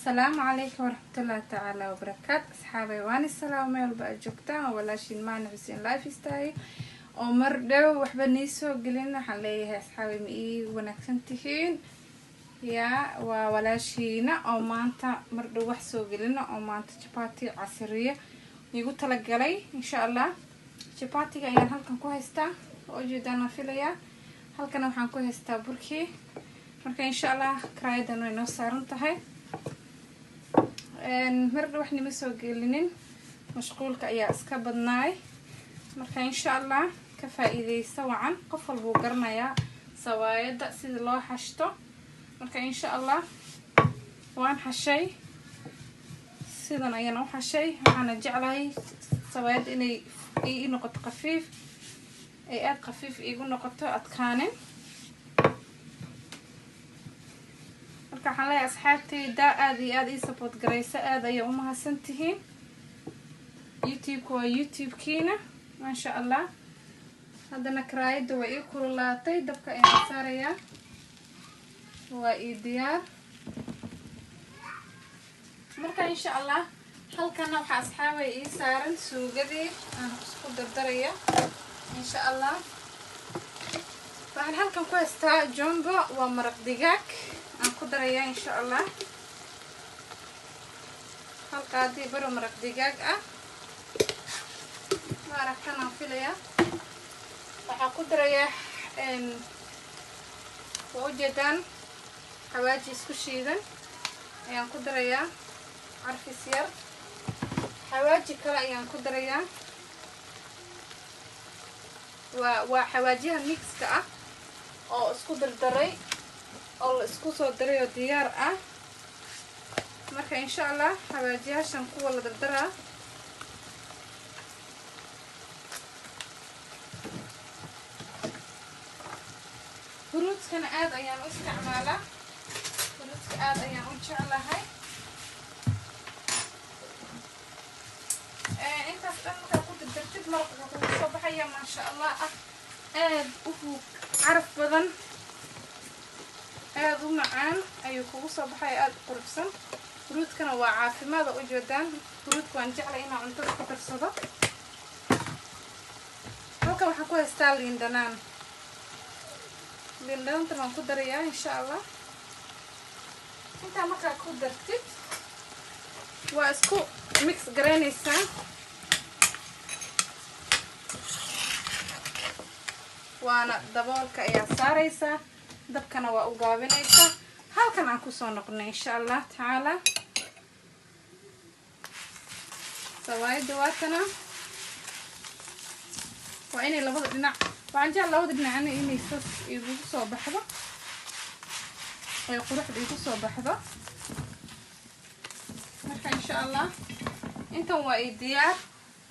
السلام عليكم ورحمة الله تعالى وبركاته أصحابي واني السلام والبا جوجتان ولاشين معنا حسين لايف ستايل ومر دو وحبا نيسو قلنا حليها أصحابي مئي ونكسنتهين يا ولاشينا أو مانتا مردو وحسو قلنا أو مانتا شباتي عصرية يقول تلقلي إن شاء الله شباتي أيان هالكن كوهستا وجدنا فيليا هالكن وحان كوهستا بركي marka insha Allah kraayadan way noo saaran tahay marna wax nima soo gelinin mashquulka ayaa iska badnaay marka insha Allah ka faa'iideyso wacan qof walba uu garanayaa sawaayada sida loo xashto marka insha Allah waan xashay sidan ayaan u xashay waxaan jeclahay sawaayada inay ii noqoto qafiif ay aad qafiif iigu noqoto adkaanin waxaan leeyahay asxaabtayda aad iyo aad ii support gareysa aad ayay u mahadsantihiin youtube-ka waa youtube-kiina maasha Allah haddana karaayada waa ii kululaatay dabka ayaan saarayaa waa ii diyaar marka insha Allah halkana waxaa asxaabay ii saaran suugadii aan isku dardaraya insha Allah waxaan halkan ku haystaa jumbo waa maraq digaag aan ku darayaa insha Allah halkaadii baro maraq digaag ah maraqan aan filayaa waxaan ku darayaa ujeedaan xawaaji isku shiidan ayaan ku darayaa carfis yar xawaaji kale ayaan ku darayaa waa xawaajiyaha mixka ah oo isku dardaray oo isku soo daray oo diyaar ah marka insha Allah xawaajiyaashan kuwa la dardaraa fruitskana aad ayaan u isticmaalaa fruitska aad ayaan u jeclahay intaas dhan markaa ku dardartid maraq wuxuu kugu soo baxaya maasha Allah ah aad u caraf badan aad u macaan ayuu kugu soo baxay aad quruxsan fruitkana waa caafimaad oo ujeedaan fruitka waan jeclay inaan cuntada ku darsado halkan waxaan ku haystaa liin dhanaan waan ku darayaa insha Allah intaa markaa ku dartid waa isku mix garaynaysaa waana daboolka ayaa saaraysaa dabkana waa u gaabinaysaa halkan aan kusoo noqnay insha Allah tacaala sawaayada waatana waa inay labada dhinac waxaan jecel labada dhinacna inay sas igu soo baxdo ay quruxda igu soo baxdo marka insha Allah intan waa ii diyaar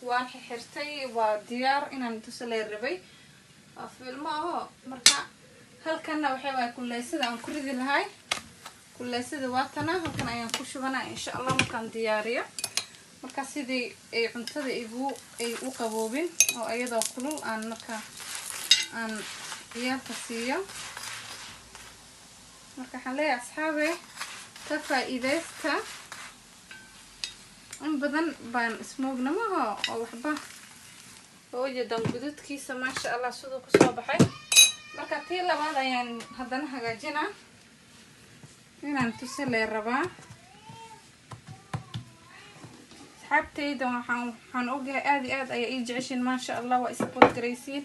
waan xirtay waa diyaar inaan tusaleey rabay filmo aho marka halkana waxay waa kuleysada aan ku ridi lahay kuleysada waatana halkan ayaan ku shubanaa insha Allah markaan diyaariyo marka sidii ay cuntada ay u qaboobin oo iyadoo kulul aan marka aan diyaarka siiyo marka waxaan leeyahay asxaabe ka faa'iideysta in badan baan ismoognamaha oo waxba oo ujeedaan gududkiisa maasha Allah siduu ku soo baxay marka tii labaad ayaan haddana hagaajinaa inaan tusaleey rabaa asxaabtayda waxaan ogahay aad iyo aad ayaa ii jeceshiin maasha Allah waa support garaysiin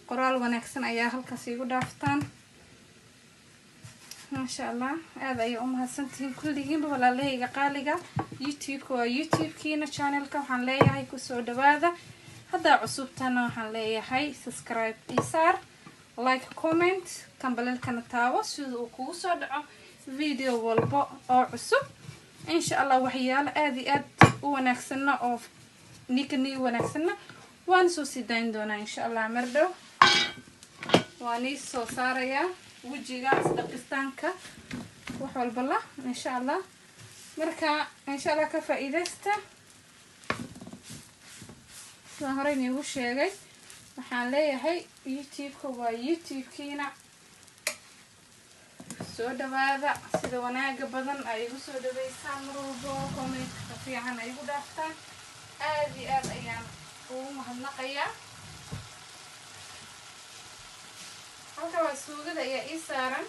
qoraal wanaagsan ayaa halkaas igu dhaaftaan maasha Allah aad ayaa u mahadsantihiin kulligiinba walaalahayga qaaliga youtube-ka waa youtube-kiina channelka waxaan leeyahay kusoo dhawaada haddaa cusubtana waxaan leeyahay subscribe isaar like comment kambalelkana taawo sida uu kugu soo dhaco video walba oo cusub insha Allah waxyaalo aad iyo aad u wanaagsanna oo nikani wanaagsanna waan soo sii dayn doonaa insha Allah mardhow waan ii soo saarayaa wajiga isdhaqistaanka wax walba la insha Allah marka insha Allah ka faa'iideysta sida hore inuu sheegay waxaan leeyahay youtube-ka waa youtube-kiina soo dhawaada sida wanaaga badan ay igu soo dhaweysaan mar walba comment fiican ay igu dhaaftaan aad iyo aad ayaan ugu mahadnaqayaa. halka waa suugada ayaa ii saaran.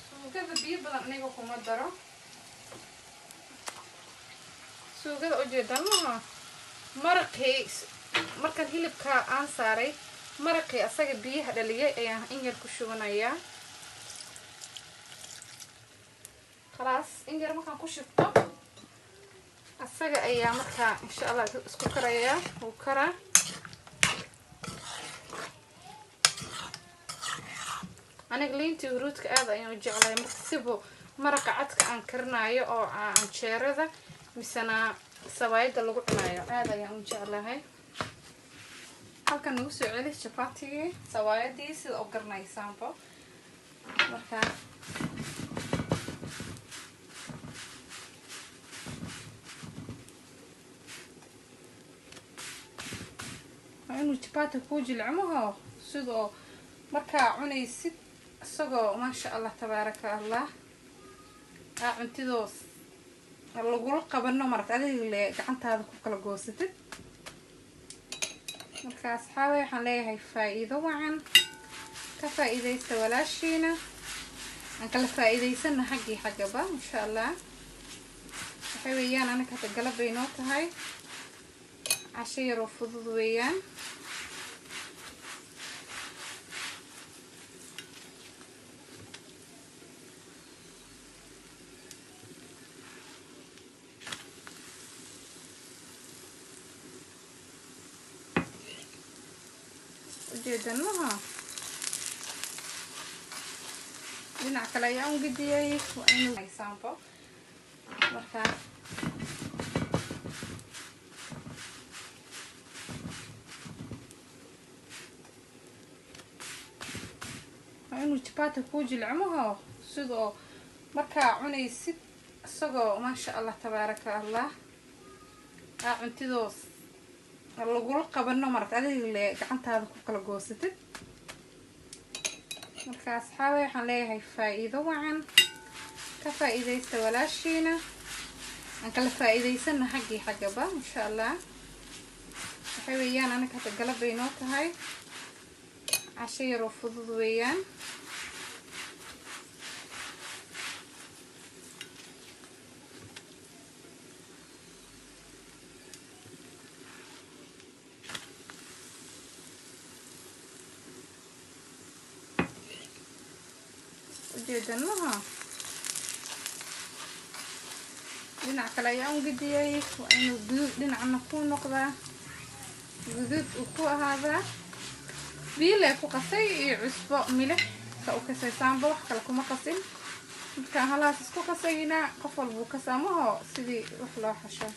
suugada biyo badan aniga kuma daro. suugada ujeedaan maaha maraqii markaan hilibka aan saaray maraqii asaga biyaha dhaliyay ayaan in yar ku shubanayaa. khalaas in yar markaan ku shubto asaga ayaa markaa insha Allah isku karaya uu karaa. aniga liintii huruudka aad ayaan u jeclahay marka sibo maraqa cadka aan karinayo oo canjeerada misana sawaayada lagu cunayo aad ayaan u jeclahay. halkan nagu soo celi chapaatigii sawaayadii sida u garanaysaanba marka inuu chapaati ku jilcamaho sidoo markaa cunaysid isagoo maasha Allah tabaaraka Allah cuntidoos lagula qabano marka adiga gacantaada ku kala goosatid. marka asxaabay waxaan leeyahay faa'iido wacan ka faa'iideysta walaashiina aan kala faa'iideysana xaggii xaggaba insha Allah. waxay weeyaan aniga hadda galab bay noo tahay casho yar oo fudud weeyaan. ujeedan maha dhinac kale ayaan u gediyay waa inuu haysaanbo marka waa inuu chapaati ku jilcamaho sidoo markaa cunaysid isagoo maasha Allah tabaaraka Allah cuntidoos lagula qabano marka adiga gacantaada ku kala goosatid. marka asxaabay waxaan leeyahay faa'iido wacan ka faa'iideysta walaashiina aan kala faa'iideysana xaggii xaggaba insha Allah. waxay weeyaan aniga hadda galab bay noo tahay casho yar oo fudud weeyaan. ujeedan maha dhinac kale ayaan u gediyay waa inuu guduud dhinacna ku noqdaa guduud uu ku ahaadaa. biile ku qasay iyo cusbo milix ka u kasaysaanba wax kale kuma qasin. markaan halaas isku qasayna qof walbuu kasaamaho sidii wax loo xasho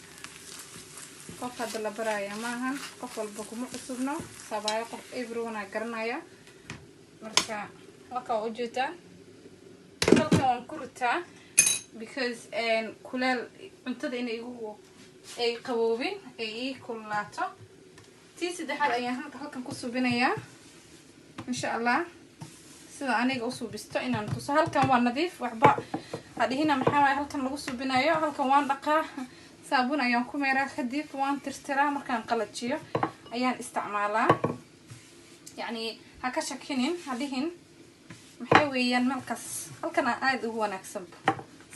qof hadda la baraya maahan qof walba kuma cusubno sabaayo qof everyone garanaya. marka halka ujeedaan halkan waan ku ritaa because kuleel cuntada inay igu ay qaboobin ay ii kulaato. tii saddexaad ayaan halkan ku subinayaa insha Allah sida aniga u subisto inaan tuso. halkan waa nadiif waxba hadhina maxaa waay halkan lagu subinayo. halkan waan dhaqaa saabuun ayaan ku meeraa kadib waan tirtiraa markaan qalajiyo ayaan isticmaalaa. yacni ha ka shakinin hadhihin maxay weeyaan malkas halkan aad ugu wanaagsan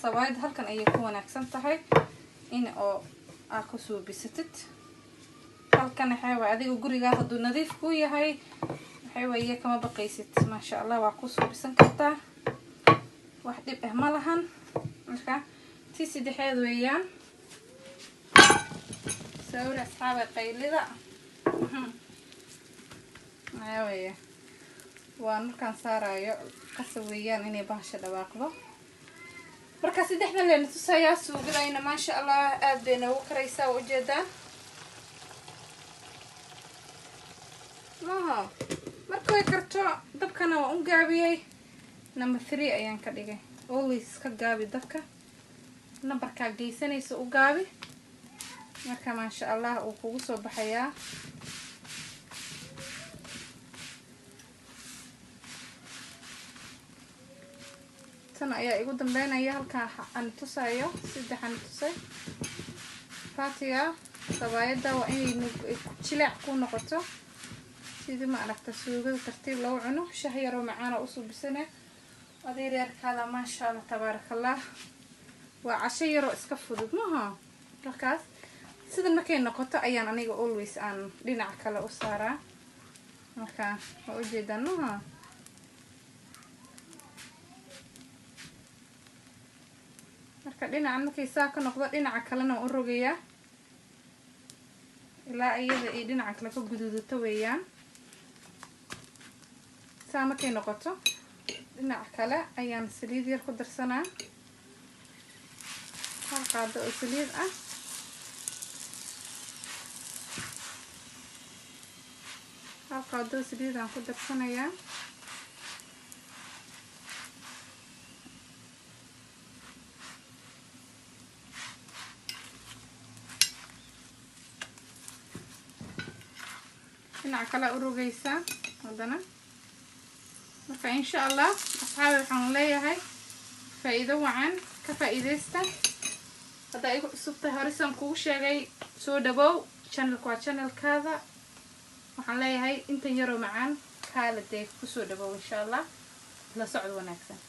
sawaayad halkan ayay ku wanaagsan tahay in oo aad ku subisatid. halkan waxay waa adiga gurigaada haduu nadiif ku yahay waxay weeye kama baqaysid maasha Allah waa ku subisan kartaa wax dhib ah ma lahan. marka tii saddexaad weeyaan sawir asxaabay qaylida weeye waa markaan saarayo qasa weeyaan inay bahasha dhawaaqdo. marka saddexdan leen tusayaa suugadayna maasha Allah aad bay noogu karaysaa ujeedaan maha. markay karto dabkana waa u gaabiyay number 3 ayaan ka dhigay. always ka gaabi dabka numberka geysanaysa u gaabi marka maasha Allah uu kugu soo baxayaa. tan ayaa igu dambeynaya halkaan aan tusayo saddexan tusay faatiga sabayada waa inay jileec ku noqoto sidii ma aragta suugada tartiib loo cuno shaah yar oo macaan oo subisane adeer yarkaada ma sha Allah tabarakallah waa casho yar oo iska fudud maaha markaas sida markay noqoto ayaan aniga always aan dhinac kale u saaraa marka oo jeedanaha marka dhinacan markay saa ka noqdo dhinaca kalena u rogayaa ilaa iyada ay dhinaca kale ka guduudato weeyaan saa markay noqoto dhinaca kale ayaan saliid yar ku darsanaa hal qaado oo saliid ah hal qaado saliid aan ku darsanayaa dhinaca kale u rogaysaa hadana marka insha Allah asxaabi waxaan leeyahay faa'iido wacan ka faa'iideysta hada ay cusubtay horisan kugu sheegay soo dhabow channelka waa channelkaada waxaan leeyahay inta yaro macaan kala deeg ku soo dhabow insha Allah la socod wanaagsan